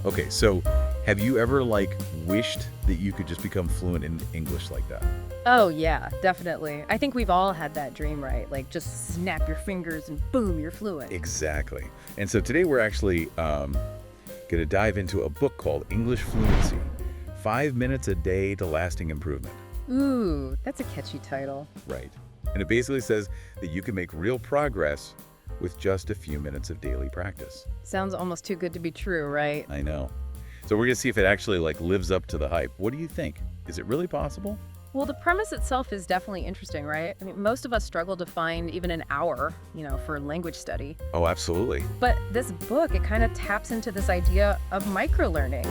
Okay, so have you ever, like, wished that you could just become fluent in English like that? Oh, yeah, definitely. I think we've all had that dream, right? Like, just snap your fingers and boom, you're fluent. Exactly. And so today we're actually going to dive into a book called English Fluency, 5 Minutes a Day to Lasting Improvement. Ooh, that's a catchy title. Right. And it basically says that you can make real progress with just a few minutes of daily practice. Sounds almost too good to be true, right? I know. So we're going to see if it actually, like, lives up to the hype. What do you think? Is it really possible? Well, the premise itself is definitely interesting, right? I mean, most of us struggle to find even an hour, for language study. Oh, absolutely. But this book, it kind of taps into this idea of micro-learning,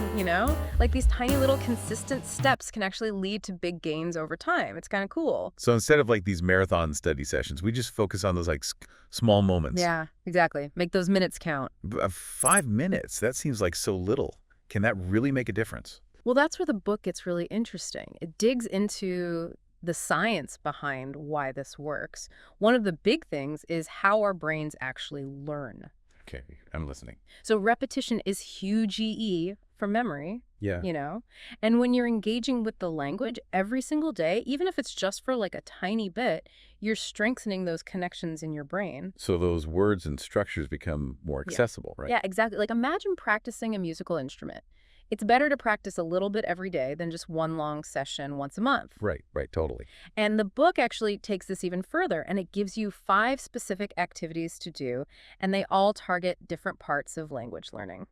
Like these tiny little consistent steps can actually lead to big gains over time. It's kind of cool. So instead of, like, these marathon study sessions, we just focus on those, like, small moments. Yeah, exactly. Make those minutes count. 5 minutes, that seems like so little. Can that really make a difference? Well, that's where the book gets really interesting. It digs into the science behind why this works. One of the big things is how our brains actually learn. Okay, I'm listening. So repetition is huge EE for memory, Yeah. And when you're engaging with the language every single day, even if it's just for like a tiny bit, you're strengthening those connections in your brain. So those words and structures become more accessible, right? Yeah, exactly. Like imagine practicing a musical instrument. It's better to practice a little bit every day than just one long session once a month. Right, totally. And the book actually takes this even further, and it gives you 5 specific activities to do, and they all target different parts of language learning.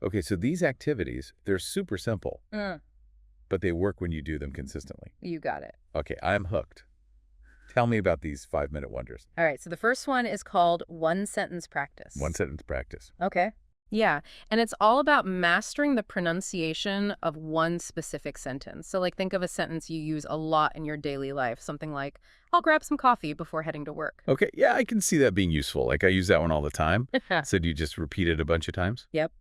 Okay, so these activities, they're super simple, but they work when you do them consistently. You got it. Okay, I'm hooked. Tell me about these 5-minute wonders. All right, so the first one is called one sentence practice. One sentence practice. Okay. Yeah, and it's all about mastering the pronunciation of one specific sentence. So like think of a sentence you use a lot in your daily life, something like, I'll grab some coffee before heading to work. Okay, yeah, I can see that being useful. Like, I use that one all the time. So do you just repeat it a bunch of times? Yep.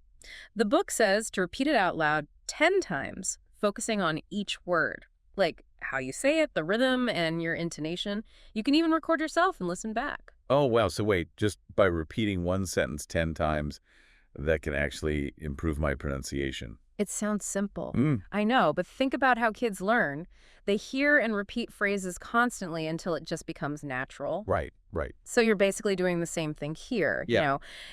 The book says to repeat it out loud 10 times, focusing on each word, like how you say it, the rhythm, and your intonation. You can even record yourself and listen back. Oh, wow. So wait, just by repeating one sentence 10 times, that can actually improve my pronunciation. It sounds simple. I know, but think about how kids learn. They hear and repeat phrases constantly until it just becomes natural. Right. So you're basically doing the same thing here,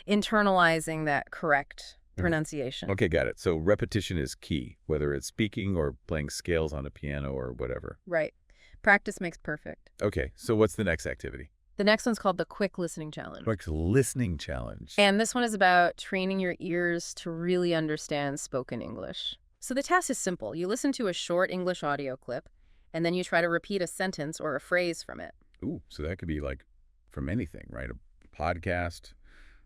internalizing that correct pronunciation. Okay, got it. So repetition is key, whether it's speaking or playing scales on a piano or whatever. Right. Practice makes perfect. Okay, so what's the next activity? The next one's called the quick listening challenge. Quick listening challenge. And this one is about training your ears to really understand spoken English. So the task is simple. You listen to a short English audio clip, and then you try to repeat a sentence or a phrase from it. Ooh, so that could be like from anything, right? A podcast,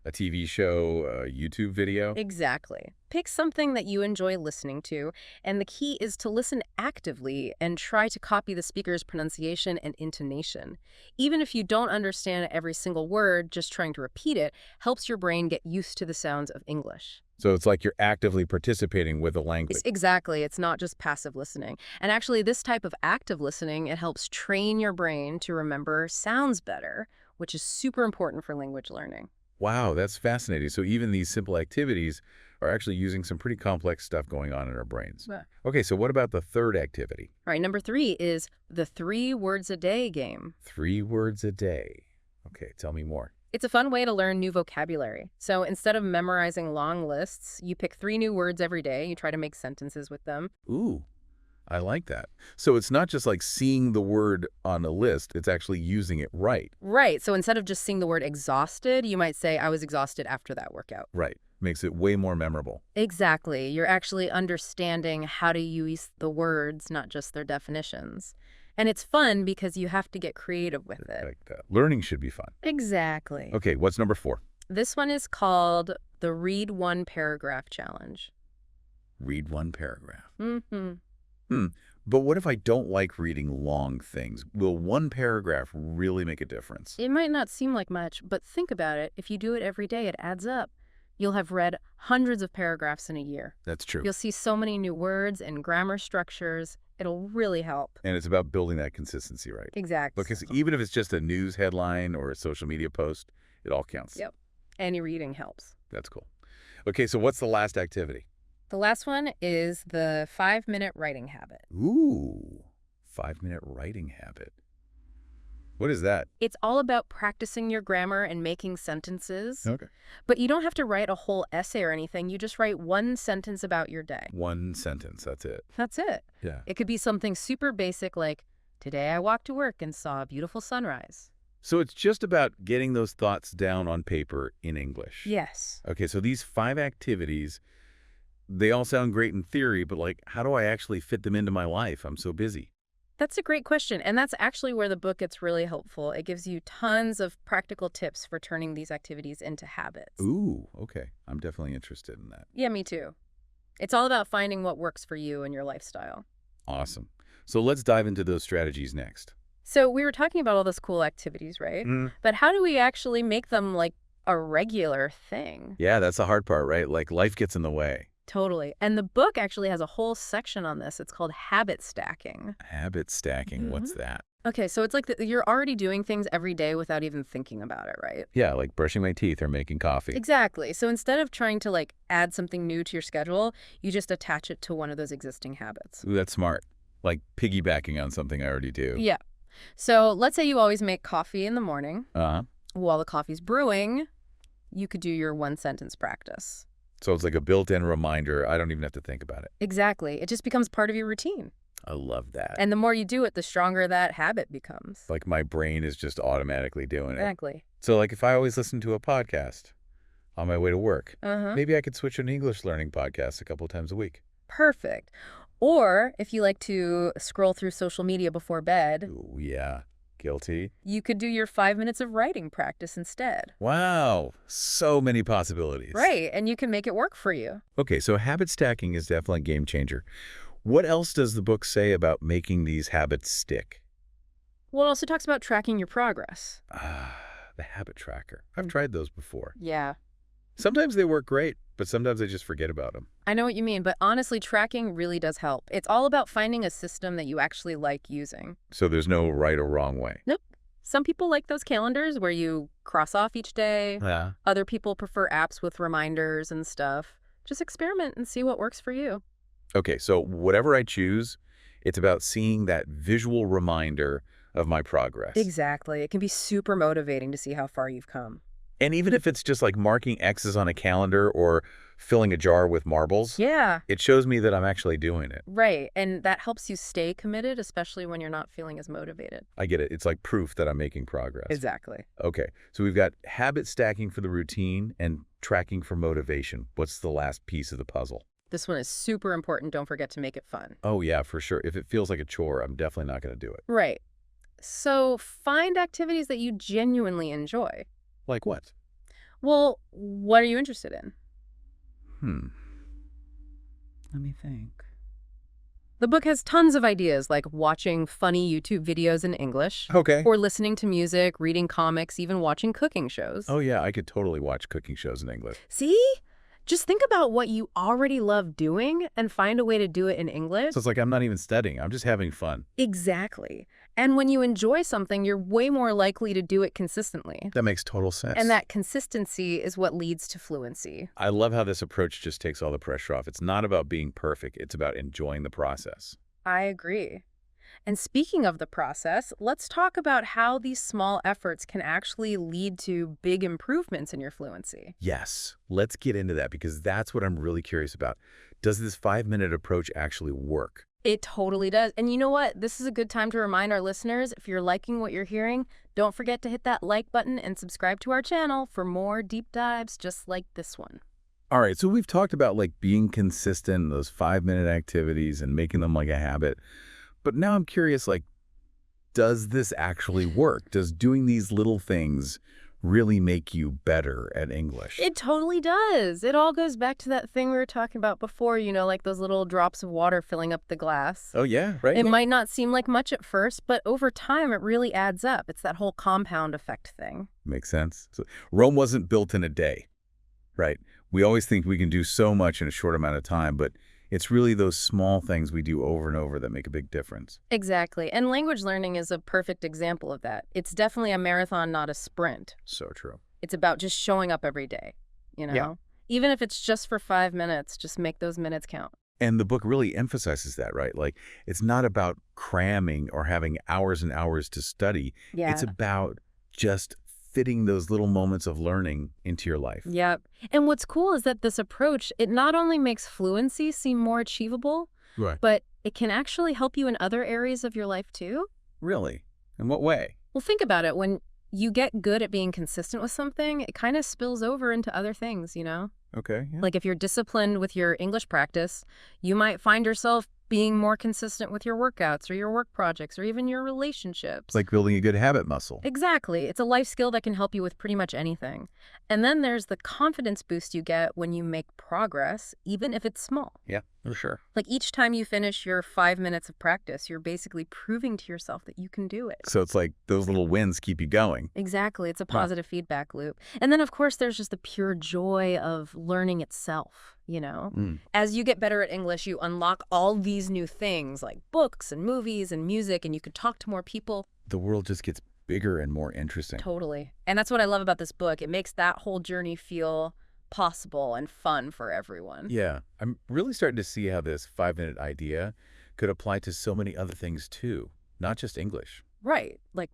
a TV show, a YouTube video. Exactly. Pick something that you enjoy listening to, and the key is to listen actively and try to copy the speaker's pronunciation and intonation. Even if you don't understand every single word, just trying to repeat it helps your brain get used to the sounds of English. So it's like you're actively participating with the language. Exactly. It's not just passive listening. And actually, this type of active listening, it helps train your brain to remember sounds better, which is super important for language learning. Wow, that's fascinating. So even these simple activities are actually using some pretty complex stuff going on in our brains. Yeah. Okay, so what about the third activity? All right, number 3 is the 3 words a day game. 3 words a day. Okay, tell me more. It's a fun way to learn new vocabulary. So instead of memorizing long lists, you pick 3 new words every day. You try to make sentences with them. Ooh, I like that. So it's not just like seeing the word on a list, it's actually using it right. Right. So instead of just seeing the word exhausted, you might say, I was exhausted after that workout. Right. Makes it way more memorable. Exactly. You're actually understanding how to use the words, not just their definitions. And it's fun because you have to get creative with it. Like that. Learning should be fun. Exactly. Okay, what's number 4? This one is called the Read One Paragraph Challenge. Read one paragraph. Mm-hmm. But what if I don't like reading long things? Will one paragraph really make a difference? It might not seem like much, but think about it. If you do it every day, it adds up. You'll have read hundreds of paragraphs in a year. That's true. You'll see so many new words and grammar structures. It'll really help. And it's about building that consistency, right? Exactly. Because even if it's just a news headline or a social media post, it all counts. Yep. Any reading helps. That's cool. Okay, so what's the last activity? The last one is the 5-minute writing habit. Ooh, 5-minute writing habit. What is that? It's all about practicing your grammar and making sentences. Okay. But you don't have to write a whole essay or anything. You just write one sentence about your day. One sentence, that's it. That's it. Yeah. It could be something super basic like, today I walked to work and saw a beautiful sunrise. So it's just about getting those thoughts down on paper in English. Yes. Okay, so these 5 activities, they all sound great in theory, but like, how do I actually fit them into my life? I'm so busy. That's a great question. And that's actually where the book gets really helpful. It gives you tons of practical tips for turning these activities into habits. Ooh, okay. I'm definitely interested in that. Yeah, me too. It's all about finding what works for you and your lifestyle. Awesome. So let's dive into those strategies next. So we were talking about all those cool activities, right? But how do we actually make them like a regular thing? Yeah, that's the hard part, right? Like life gets in the way. Totally. And the book actually has a whole section on this. It's called habit stacking. Habit stacking, what's that? Okay, so it's like you're already doing things every day without even thinking about it, right? Yeah, like brushing my teeth or making coffee. Exactly. So instead of trying to like add something new to your schedule, you just attach it to one of those existing habits. Ooh, that's smart. Like piggybacking on something I already do. Yeah. So let's say you always make coffee in the morning. Uh-huh. While the coffee's brewing, you could do your one sentence practice. So it's like a built-in reminder. I don't even have to think about it. Exactly. It just becomes part of your routine. I love that. And the more you do it, the stronger that habit becomes. Like my brain is just automatically doing it. Exactly. So like if I always listen to a podcast on my way to work, Uh-huh. maybe I could switch to an English learning podcast a couple of times a week. Perfect. Or if you like to scroll through social media before bed, Ooh, yeah. Guilty. you could do your 5 minutes of writing practice instead. Wow. So many possibilities. Right. And you can make it work for you. Okay, so habit stacking is definitely a game changer. What else does the book say about making these habits stick? Well, it also talks about tracking your progress. Ah, the habit tracker. I've tried those before. Yeah. Sometimes they work great, but sometimes I just forget about them. I know what you mean, but honestly, tracking really does help. It's all about finding a system that you actually like using. So there's no right or wrong way. Nope. Some people like those calendars where you cross off each day. Yeah. Other people prefer apps with reminders and stuff. Just experiment and see what works for you. Okay, so whatever I choose, it's about seeing that visual reminder of my progress. Exactly. It can be super motivating to see how far you've come. And even if it's just like marking X's on a calendar or filling a jar with marbles, Yeah. it shows me that I'm actually doing it. Right. And that helps you stay committed, especially when you're not feeling as motivated. I get it. It's like proof that I'm making progress. Exactly. Okay, so we've got habit stacking for the routine and tracking for motivation. What's the last piece of the puzzle? This one is super important. Don't forget to make it fun. Oh, yeah, for sure. If it feels like a chore, I'm definitely not going to do it. Right. So find activities that you genuinely enjoy. Like what? Well, what are you interested in? Let me think. The book has tons of ideas like watching funny YouTube videos in English, Okay. or listening to music, reading comics, even watching cooking shows. Oh, yeah, I could totally watch cooking shows in English. See? Just think about what you already love doing and find a way to do it in English. So it's like I'm not even studying. I'm just having fun. Exactly. And when you enjoy something, you're way more likely to do it consistently. That makes total sense. And that consistency is what leads to fluency. I love how this approach just takes all the pressure off. It's not about being perfect. It's about enjoying the process. I agree. And speaking of the process, let's talk about how these small efforts can actually lead to big improvements in your fluency. Yes, let's get into that because that's what I'm really curious about. Does this 5-minute approach actually work? It totally does. And you know what? This is a good time to remind our listeners, if you're liking what you're hearing, don't forget to hit that like button and subscribe to our channel for more deep dives just like this one. All right, so we've talked about like being consistent, those 5-minute activities and making them like a habit. But now I'm curious, like, does this actually work? Does doing these little things really make you better at English? It totally does. It all goes back to that thing we were talking about before, you know, like those little drops of water filling up the glass. Oh, yeah, right? It might not seem like much at first, but over time it really adds up. It's that whole compound effect thing. Makes sense. So Rome wasn't built in a day, right? We always think we can do so much in a short amount of time, but it's really those small things we do over and over that make a big difference. Exactly. And language learning is a perfect example of that. It's definitely a marathon, not a sprint. So true. It's about just showing up every day, you know? Yeah. Even if it's just for 5 minutes, just make those minutes count. And the book really emphasizes that, right? Like, it's not about cramming or having hours and hours to study. It's Yeah. about just fitting those little moments of learning into your life. Yep. And what's cool is that this approach, it not only makes fluency seem more achievable, Right. but it can actually help you in other areas of your life too. Really? In what way? Well, think about it. When you get good at being consistent with something, it kind of spills over into other things, you know? Okay. Yeah. Like if you're disciplined with your English practice, you might find yourself being more consistent with your workouts or your work projects or even your relationships. It's like building a good habit muscle. Exactly. It's a life skill that can help you with pretty much anything. And then there's the confidence boost you get when you make progress, even if it's small. Yeah, for sure. Like each time you finish your 5 minutes of practice, you're basically proving to yourself that you can do it. So it's like those little wins keep you going. Exactly. It's a Wow. positive feedback loop. And then, of course, there's just the pure joy of learning itself, you know? Mm. As you get better at English, you unlock all these new things like books and movies and music, and you can talk to more people. The world just gets bigger and more interesting. Totally. And that's what I love about this book. It makes that whole journey feel possible and fun for everyone. Yeah, I'm really starting to see how this 5-minute idea could apply to so many other things too, not just English. Right. Like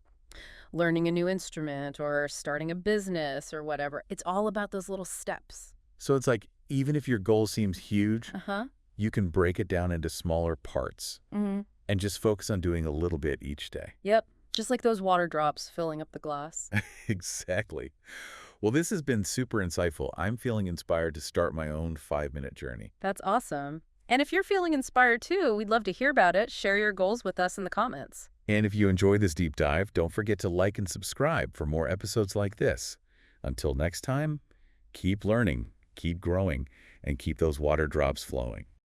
learning a new instrument or starting a business or whatever. It's all about those little steps. So it's like, even if your goal seems huge, Uh-huh. you can break it down into smaller parts Mm-hmm. and just focus on doing a little bit each day. Yep. Just like those water drops filling up the glass. Exactly. Well, this has been super insightful. I'm feeling inspired to start my own 5-minute journey. That's awesome. And if you're feeling inspired too, we'd love to hear about it. Share your goals with us in the comments. And if you enjoyed this deep dive, don't forget to like and subscribe for more episodes like this. Until next time, keep learning, keep growing, and keep those water drops flowing.